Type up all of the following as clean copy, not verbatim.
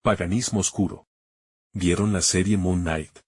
Paganismo oscuro. ¿Vieron la serie Moon Knight?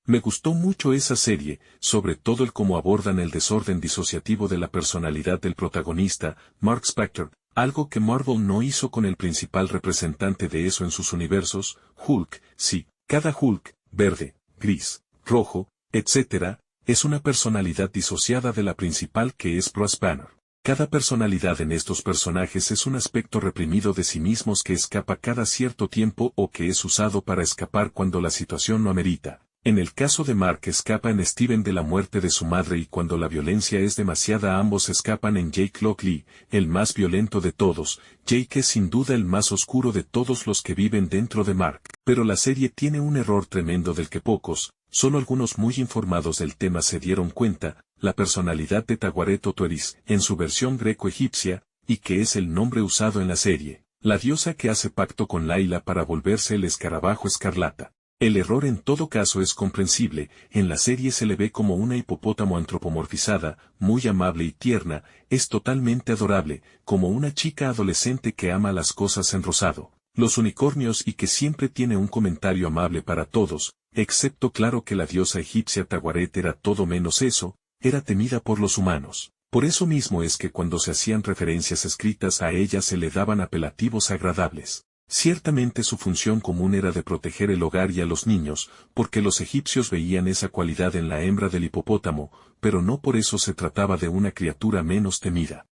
Me gustó mucho esa serie, sobre todo el cómo abordan el desorden disociativo de la personalidad del protagonista, Mark Spector, algo que Marvel no hizo con el principal representante de eso en sus universos, Hulk. Sí, cada Hulk, verde, gris, rojo, etc., es una personalidad disociada de la principal que es Bruce Banner. Cada personalidad en estos personajes es un aspecto reprimido de sí mismos que escapa cada cierto tiempo o que es usado para escapar cuando la situación lo amerita. En el caso de Mark escapa en Steven de la muerte de su madre y cuando la violencia es demasiada ambos escapan en Jake Lockley, el más violento de todos. Jake es sin duda el más oscuro de todos los que viven dentro de Mark. Pero la serie tiene un error tremendo del que pocos, solo algunos muy informados del tema se dieron cuenta, la personalidad de Tawaret Otoeris, en su versión greco-egipcia, y que es el nombre usado en la serie, la diosa que hace pacto con Layla para volverse el escarabajo escarlata. El error en todo caso es comprensible, en la serie se le ve como una hipopótamo antropomorfizada, muy amable y tierna, es totalmente adorable, como una chica adolescente que ama las cosas en rosado, los unicornios y que siempre tiene un comentario amable para todos, excepto claro que la diosa egipcia Tawaret era todo menos eso, era temida por los humanos. Por eso mismo es que cuando se hacían referencias escritas a ella se le daban apelativos agradables. Ciertamente su función común era de proteger el hogar y a los niños, porque los egipcios veían esa cualidad en la hembra del hipopótamo, pero no por eso se trataba de una criatura menos temida.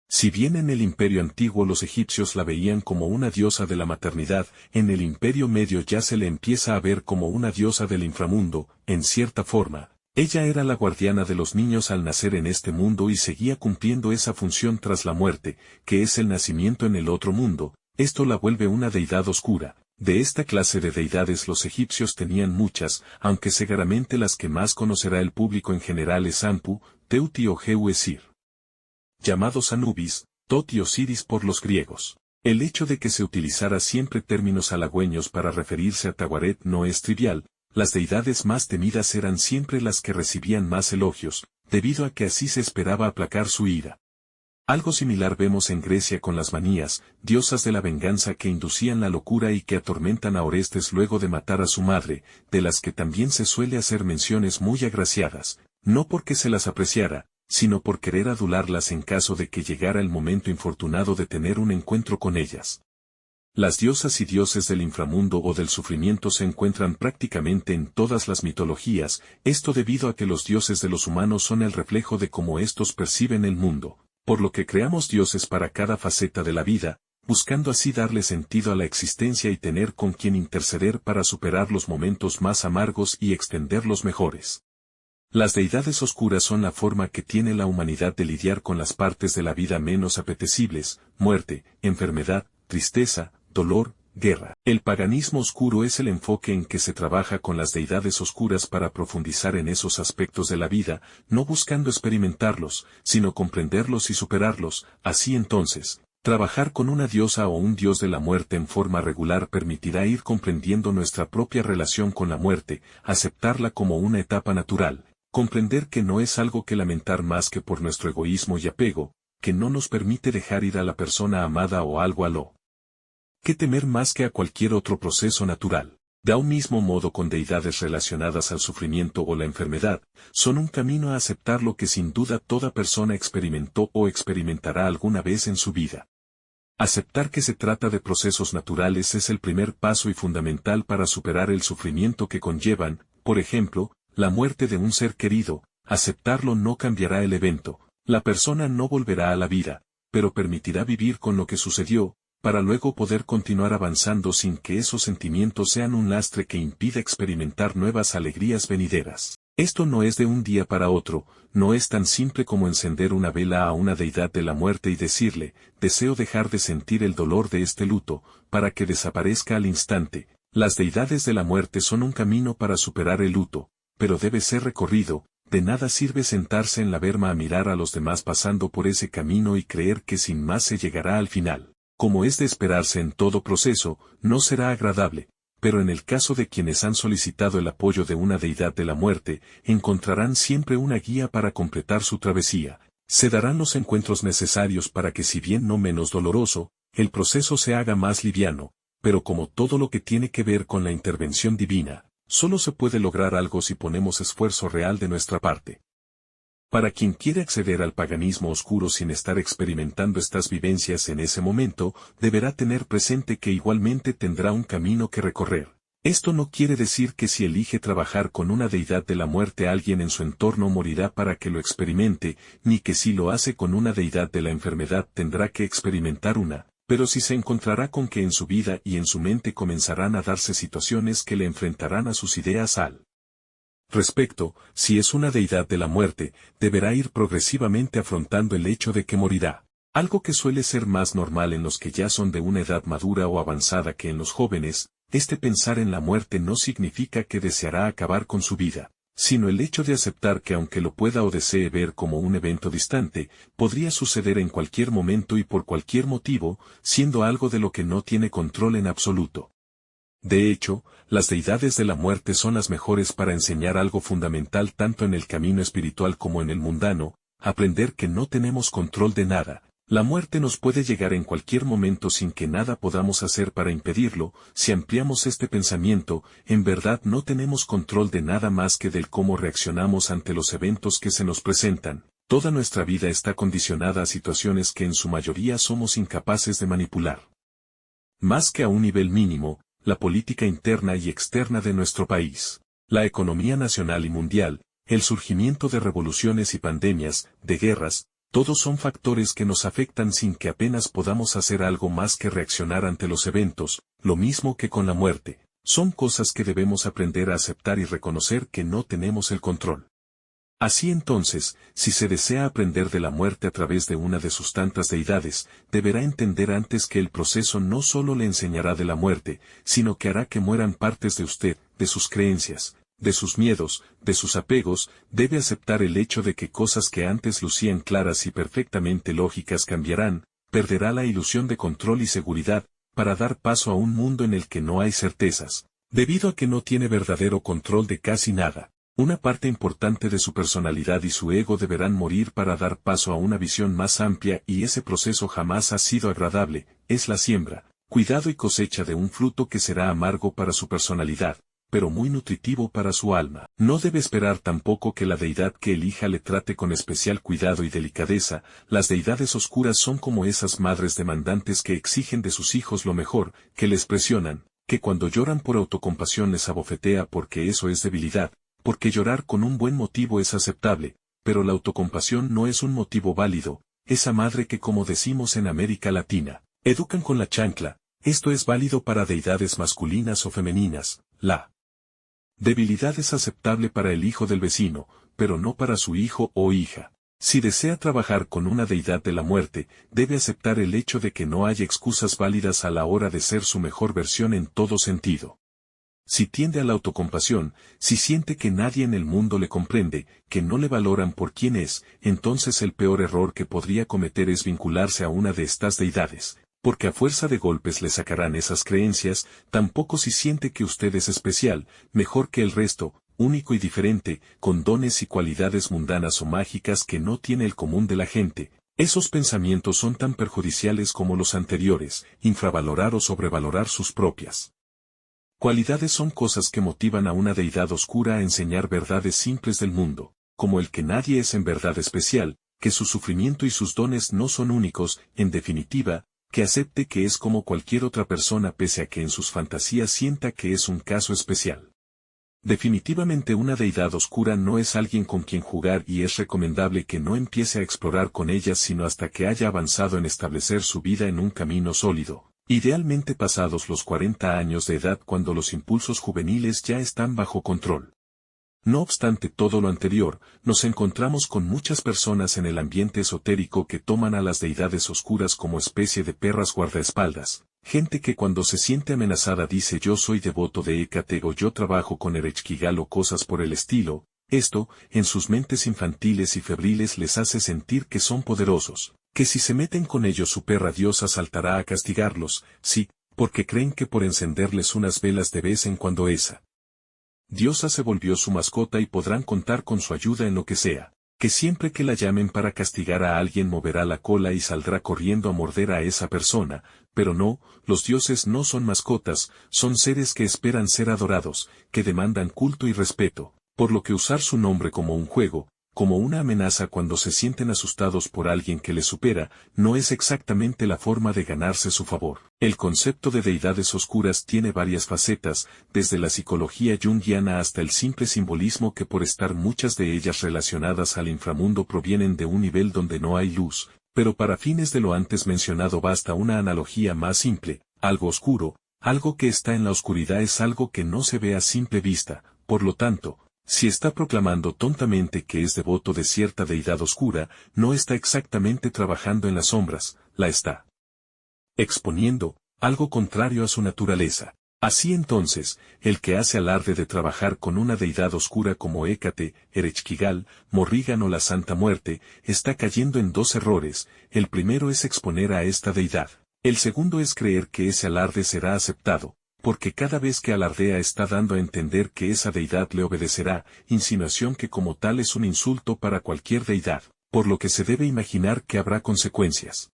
Si bien en el Imperio Antiguo los egipcios la veían como una diosa de la maternidad, en el Imperio Medio ya se le empieza a ver como una diosa del inframundo, en cierta forma. Ella era la guardiana de los niños al nacer en este mundo y seguía cumpliendo esa función tras la muerte, que es el nacimiento en el otro mundo. Esto la vuelve una deidad oscura. De esta clase de deidades los egipcios tenían muchas, aunque seguramente las que más conocerá el público en general es Anpu, Teuti o Heu-Esir. Llamados Anubis, Tot y Osiris por los griegos. El hecho de que se utilizara siempre términos halagüeños para referirse a Tawaret no es trivial, las deidades más temidas eran siempre las que recibían más elogios, debido a que así se esperaba aplacar su ira. Algo similar vemos en Grecia con las manías, diosas de la venganza que inducían la locura y que atormentan a Orestes luego de matar a su madre, de las que también se suele hacer menciones muy agraciadas, no porque se las apreciara, sino por querer adularlas en caso de que llegara el momento infortunado de tener un encuentro con ellas. Las diosas y dioses del inframundo o del sufrimiento se encuentran prácticamente en todas las mitologías, esto debido a que los dioses de los humanos son el reflejo de cómo estos perciben el mundo. Por lo que creamos dioses para cada faceta de la vida, buscando así darle sentido a la existencia y tener con quien interceder para superar los momentos más amargos y extender los mejores. Las deidades oscuras son la forma que tiene la humanidad de lidiar con las partes de la vida menos apetecibles, muerte, enfermedad, tristeza, dolor, guerra. El paganismo oscuro es el enfoque en que se trabaja con las deidades oscuras para profundizar en esos aspectos de la vida, no buscando experimentarlos, sino comprenderlos y superarlos. Así entonces, trabajar con una diosa o un dios de la muerte en forma regular permitirá ir comprendiendo nuestra propia relación con la muerte, aceptarla como una etapa natural, comprender que no es algo que lamentar más que por nuestro egoísmo y apego, que no nos permite dejar ir a la persona amada o algo a lo que temer más que a cualquier otro proceso natural. De un mismo modo con deidades relacionadas al sufrimiento o la enfermedad, son un camino a aceptar lo que sin duda toda persona experimentó o experimentará alguna vez en su vida. Aceptar que se trata de procesos naturales es el primer paso y fundamental para superar el sufrimiento que conllevan, por ejemplo, la muerte de un ser querido. Aceptarlo no cambiará el evento, la persona no volverá a la vida, pero permitirá vivir con lo que sucedió, para luego poder continuar avanzando sin que esos sentimientos sean un lastre que impida experimentar nuevas alegrías venideras. Esto no es de un día para otro, no es tan simple como encender una vela a una deidad de la muerte y decirle, deseo dejar de sentir el dolor de este luto, para que desaparezca al instante. Las deidades de la muerte son un camino para superar el luto, pero debe ser recorrido. De nada sirve sentarse en la berma a mirar a los demás pasando por ese camino y creer que sin más se llegará al final. Como es de esperarse en todo proceso, no será agradable, pero en el caso de quienes han solicitado el apoyo de una deidad de la muerte, encontrarán siempre una guía para completar su travesía. Se darán los encuentros necesarios para que si bien no menos doloroso, el proceso se haga más liviano, pero como todo lo que tiene que ver con la intervención divina, solo se puede lograr algo si ponemos esfuerzo real de nuestra parte. Para quien quiere acceder al paganismo oscuro sin estar experimentando estas vivencias en ese momento, deberá tener presente que igualmente tendrá un camino que recorrer. Esto no quiere decir que si elige trabajar con una deidad de la muerte alguien en su entorno morirá para que lo experimente, ni que si lo hace con una deidad de la enfermedad tendrá que experimentar una, pero sí se encontrará con que en su vida y en su mente comenzarán a darse situaciones que le enfrentarán a sus ideas al respecto. Si es una deidad de la muerte, deberá ir progresivamente afrontando el hecho de que morirá. Algo que suele ser más normal en los que ya son de una edad madura o avanzada que en los jóvenes. Este pensar en la muerte no significa que deseará acabar con su vida, sino el hecho de aceptar que aunque lo pueda o desee ver como un evento distante, podría suceder en cualquier momento y por cualquier motivo, siendo algo de lo que no tiene control en absoluto. De hecho, las deidades de la muerte son las mejores para enseñar algo fundamental tanto en el camino espiritual como en el mundano, aprender que no tenemos control de nada. La muerte nos puede llegar en cualquier momento sin que nada podamos hacer para impedirlo. Si ampliamos este pensamiento, en verdad no tenemos control de nada más que del cómo reaccionamos ante los eventos que se nos presentan. Toda nuestra vida está condicionada a situaciones que en su mayoría somos incapaces de manipular. Más que a un nivel mínimo, la política interna y externa de nuestro país, la economía nacional y mundial, el surgimiento de revoluciones y pandemias, de guerras, todos son factores que nos afectan sin que apenas podamos hacer algo más que reaccionar ante los eventos, lo mismo que con la muerte. Son cosas que debemos aprender a aceptar y reconocer que no tenemos el control. Así entonces, si se desea aprender de la muerte a través de una de sus tantas deidades, deberá entender antes que el proceso no solo le enseñará de la muerte, sino que hará que mueran partes de usted, de sus creencias, de sus miedos, de sus apegos. Debe aceptar el hecho de que cosas que antes lucían claras y perfectamente lógicas cambiarán, perderá la ilusión de control y seguridad, para dar paso a un mundo en el que no hay certezas, debido a que no tiene verdadero control de casi nada. Una parte importante de su personalidad y su ego deberán morir para dar paso a una visión más amplia y ese proceso jamás ha sido agradable, es la siembra, cuidado y cosecha de un fruto que será amargo para su personalidad, pero muy nutritivo para su alma. No debe esperar tampoco que la deidad que elija le trate con especial cuidado y delicadeza. Las deidades oscuras son como esas madres demandantes que exigen de sus hijos lo mejor, que les presionan, que cuando lloran por autocompasión les abofetea porque eso es debilidad, porque llorar con un buen motivo es aceptable, pero la autocompasión no es un motivo válido. Esa madre que, como decimos en América Latina, educan con la chancla, esto es válido para deidades masculinas o femeninas. La debilidad es aceptable para el hijo del vecino, pero no para su hijo o hija. Si desea trabajar con una deidad de la muerte, debe aceptar el hecho de que no hay excusas válidas a la hora de ser su mejor versión en todo sentido. Si tiende a la autocompasión, si siente que nadie en el mundo le comprende, que no le valoran por quien es, entonces el peor error que podría cometer es vincularse a una de estas deidades, porque a fuerza de golpes le sacarán esas creencias. Tampoco si siente que usted es especial, mejor que el resto, único y diferente, con dones y cualidades mundanas o mágicas que no tiene el común de la gente. Esos pensamientos son tan perjudiciales como los anteriores. Infravalorar o sobrevalorar sus propias cualidades son cosas que motivan a una deidad oscura a enseñar verdades simples del mundo, como el que nadie es en verdad especial, que su sufrimiento y sus dones no son únicos. En definitiva, que acepte que es como cualquier otra persona pese a que en sus fantasías sienta que es un caso especial. Definitivamente una deidad oscura no es alguien con quien jugar y es recomendable que no empiece a explorar con ella sino hasta que haya avanzado en establecer su vida en un camino sólido. Idealmente pasados los 40 años de edad cuando los impulsos juveniles ya están bajo control. No obstante todo lo anterior, nos encontramos con muchas personas en el ambiente esotérico que toman a las deidades oscuras como especie de perras guardaespaldas, gente que cuando se siente amenazada dice yo soy devoto de Hécate o yo trabajo con Erechkigal o cosas por el estilo. Esto, en sus mentes infantiles y febriles les hace sentir que son poderosos, que si se meten con ellos su perra diosa saltará a castigarlos, sí, porque creen que por encenderles unas velas de vez en cuando esa diosa se volvió su mascota y podrán contar con su ayuda en lo que sea. que siempre que la llamen para castigar a alguien moverá la cola y saldrá corriendo a morder a esa persona, pero no, los dioses no son mascotas, son seres que esperan ser adorados, que demandan culto y respeto, por lo que usar su nombre como un juego, como una amenaza cuando se sienten asustados por alguien que les supera, no es exactamente la forma de ganarse su favor. El concepto de deidades oscuras tiene varias facetas, desde la psicología junguiana hasta el simple simbolismo que por estar muchas de ellas relacionadas al inframundo provienen de un nivel donde no hay luz, pero para fines de lo antes mencionado basta una analogía más simple, algo oscuro, algo que está en la oscuridad es algo que no se ve a simple vista, por lo tanto, si está proclamando tontamente que es devoto de cierta deidad oscura, no está exactamente trabajando en las sombras, la está exponiendo, algo contrario a su naturaleza. Así entonces, el que hace alarde de trabajar con una deidad oscura como Hécate, Erechkigal, Morrigan o la Santa Muerte, está cayendo en dos errores, el primero es exponer a esta deidad, el segundo es creer que ese alarde será aceptado, porque cada vez que alardea está dando a entender que esa deidad le obedecerá, insinuación que como tal es un insulto para cualquier deidad, por lo que se debe imaginar que habrá consecuencias.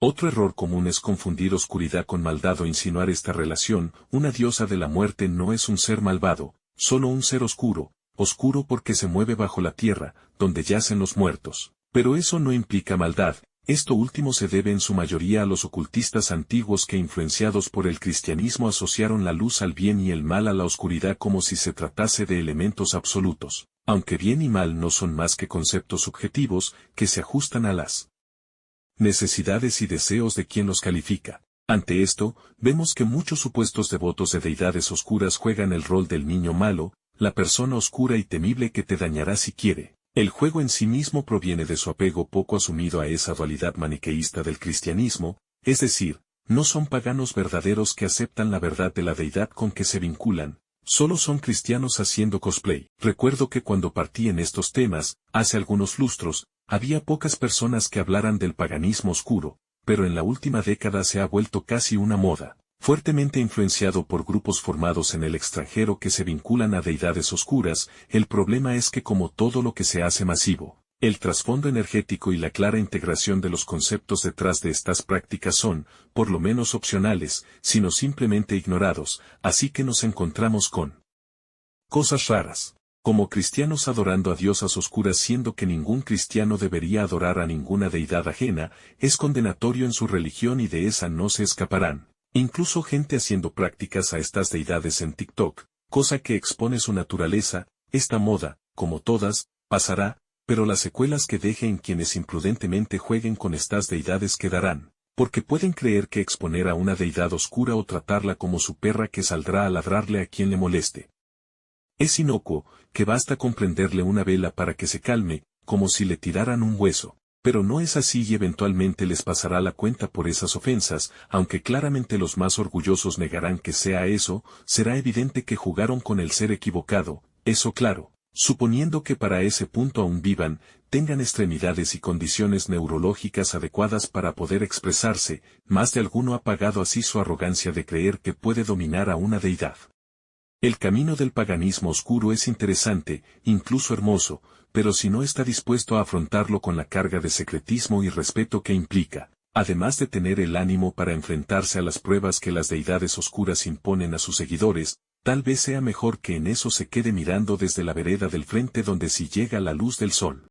Otro error común es confundir oscuridad con maldad o insinuar esta relación, una diosa de la muerte no es un ser malvado, solo un ser oscuro, oscuro porque se mueve bajo la tierra, donde yacen los muertos, pero eso no implica maldad. Esto último se debe en su mayoría a los ocultistas antiguos que influenciados por el cristianismo asociaron la luz al bien y el mal a la oscuridad como si se tratase de elementos absolutos, aunque bien y mal no son más que conceptos subjetivos que se ajustan a las necesidades y deseos de quien los califica. Ante esto, vemos que muchos supuestos devotos de deidades oscuras juegan el rol del niño malo, la persona oscura y temible que te dañará si quiere. El juego en sí mismo proviene de su apego poco asumido a esa dualidad maniqueísta del cristianismo, es decir, no son paganos verdaderos que aceptan la verdad de la deidad con que se vinculan, solo son cristianos haciendo cosplay. Recuerdo que cuando partí en estos temas, hace algunos lustros, había pocas personas que hablaran del paganismo oscuro, pero en la última década se ha vuelto casi una moda, fuertemente influenciado por grupos formados en el extranjero que se vinculan a deidades oscuras. El problema es que como todo lo que se hace masivo, el trasfondo energético y la clara integración de los conceptos detrás de estas prácticas son, por lo menos opcionales, sino simplemente ignorados, así que nos encontramos con cosas raras. Como cristianos adorando a diosas oscuras siendo que ningún cristiano debería adorar a ninguna deidad ajena, es condenatorio en su religión y de esa no se escaparán. Incluso gente haciendo prácticas a estas deidades en TikTok, cosa que expone su naturaleza. Esta moda, como todas, pasará, pero las secuelas que deje en quienes imprudentemente jueguen con estas deidades quedarán, porque pueden creer que exponer a una deidad oscura o tratarla como su perra que saldrá a ladrarle a quien le moleste es inocuo, que basta con prenderle una vela para que se calme, como si le tiraran un hueso. Pero no es así y eventualmente les pasará la cuenta por esas ofensas, aunque claramente los más orgullosos negarán que sea eso, será evidente que jugaron con el ser equivocado, eso claro, suponiendo que para ese punto aún vivan, tengan extremidades y condiciones neurológicas adecuadas para poder expresarse, más de alguno ha pagado así su arrogancia de creer que puede dominar a una deidad. El camino del paganismo oscuro es interesante, incluso hermoso, pero si no está dispuesto a afrontarlo con la carga de secretismo y respeto que implica, además de tener el ánimo para enfrentarse a las pruebas que las deidades oscuras imponen a sus seguidores, tal vez sea mejor que en eso se quede mirando desde la vereda del frente donde sí llega la luz del sol.